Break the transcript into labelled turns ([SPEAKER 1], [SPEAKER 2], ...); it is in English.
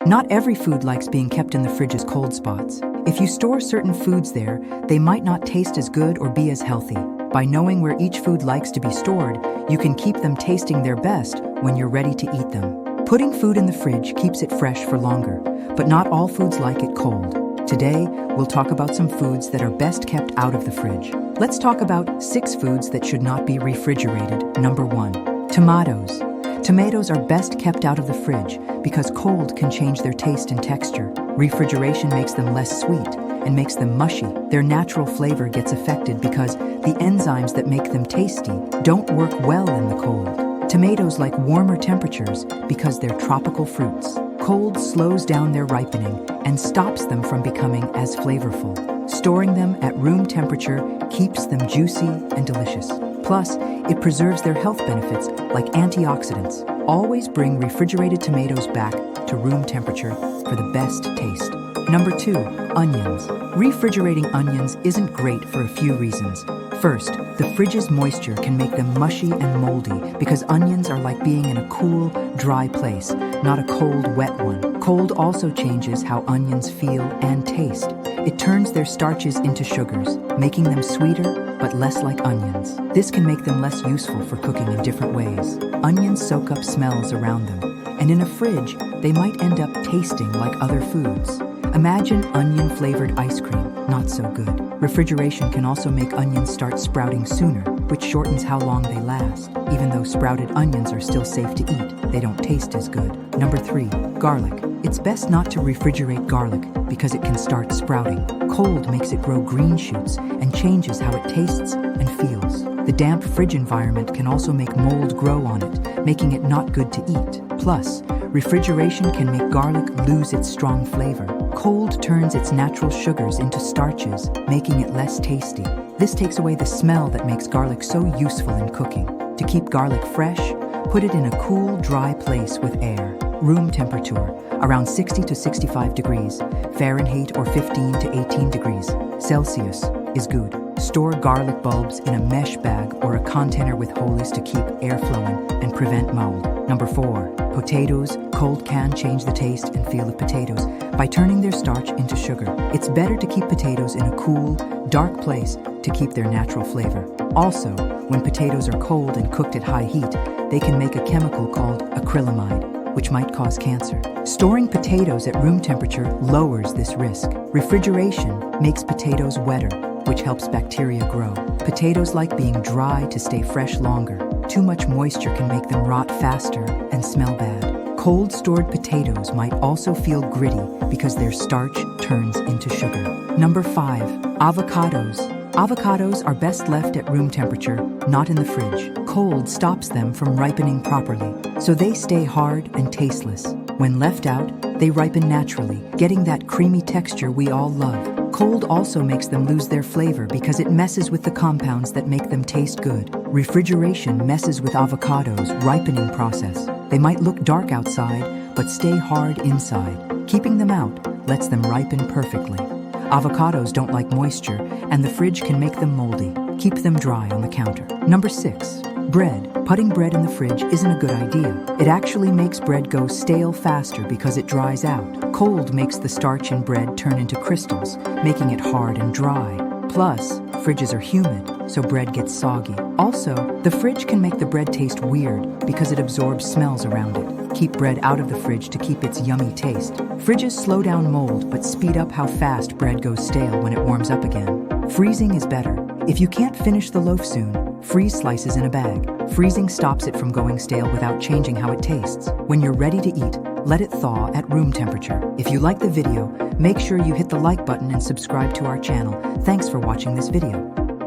[SPEAKER 1] Not every food likes being kept in the fridge's cold spots. If you store certain foods there, they might not taste as good or be as healthy. By knowing where each food likes to be stored, you can keep them tasting their best when you're ready to eat them. Putting food in the fridge keeps it fresh for longer, but not all foods like it cold. Today, we'll talk about some foods that are best kept out of the fridge. Let's talk about 6 foods that should not be refrigerated. Number 1, tomatoes. Tomatoes are best kept out of the fridge because cold can change their taste and texture. Refrigeration makes them less sweet and makes them mushy. Their natural flavor gets affected because the enzymes that make them tasty don't work well in the cold. Tomatoes like warmer temperatures because they're tropical fruits. Cold slows down their ripening and stops them from becoming as flavorful. Storing them at room temperature keeps them juicy and delicious. Plus, it preserves their health benefits like antioxidants. Always bring refrigerated tomatoes back to room temperature for the best taste. Number 2, onions. Refrigerating onions isn't great for a few reasons. First, the fridge's moisture can make them mushy and moldy because onions are like being in a cool, dry place, not a cold, wet one. Cold also changes how onions feel and taste. It turns their starches into sugars, making them sweeter but less like onions. This can make them less useful for cooking in different ways. Onions soak up smells around them, and in a fridge, they might end up tasting like other foods. Imagine onion-flavored ice cream, not so good. Refrigeration can also make onions start sprouting sooner, which shortens how long they last. Even though sprouted onions are still safe to eat, they don't taste as good. Number 3, garlic. It's best not to refrigerate garlic because it can start sprouting. Cold makes it grow green shoots and changes how it tastes and feels. The damp fridge environment can also make mold grow on it, making it not good to eat. Plus, refrigeration can make garlic lose its strong flavor. Cold turns its natural sugars into starches, making it less tasty. This takes away the smell that makes garlic so useful in cooking. To keep garlic fresh, put it in a cool, dry place with air. Room temperature, around 60 to 65 degrees, Fahrenheit or 15 to 18 degrees Celsius is good. Store garlic bulbs in a mesh bag or a container with holes to keep air flowing and prevent mold. Number 4, potatoes. Cold can change the taste and feel of potatoes by turning their starch into sugar. It's better to keep potatoes in a cool, dark place to keep their natural flavor. Also, when potatoes are cold and cooked at high heat, they can make a chemical called acrylamide, which might cause cancer. Storing potatoes at room temperature lowers this risk. Refrigeration makes potatoes wetter, which helps bacteria grow. Potatoes like being dry to stay fresh longer. Too much moisture can make them rot faster and smell bad. Cold stored potatoes might also feel gritty because their starch turns into sugar. Number 5, avocados. Avocados are best left at room temperature, not in the fridge. Cold stops them from ripening properly, so they stay hard and tasteless. When left out, they ripen naturally, getting that creamy texture we all love. Cold also makes them lose their flavor because it messes with the compounds that make them taste good. Refrigeration messes with avocados' ripening process. They might look dark outside, but stay hard inside. Keeping them out lets them ripen perfectly. Avocados don't like moisture, and the fridge can make them moldy. Keep them dry on the counter. Number 6, bread. Putting bread in the fridge isn't a good idea. It actually makes bread go stale faster because it dries out. Cold makes the starch in bread turn into crystals, making it hard and dry. Plus, fridges are humid, so bread gets soggy. Also, the fridge can make the bread taste weird because it absorbs smells around it. Keep bread out of the fridge to keep its yummy taste. Fridges slow down mold but speed up how fast bread goes stale when it warms up again. Freezing is better. If you can't finish the loaf soon, freeze slices in a bag. Freezing stops it from going stale without changing how it tastes. When you're ready to eat, let it thaw at room temperature. If you like the video, make sure you hit the like button and subscribe to our channel. Thanks for watching this video.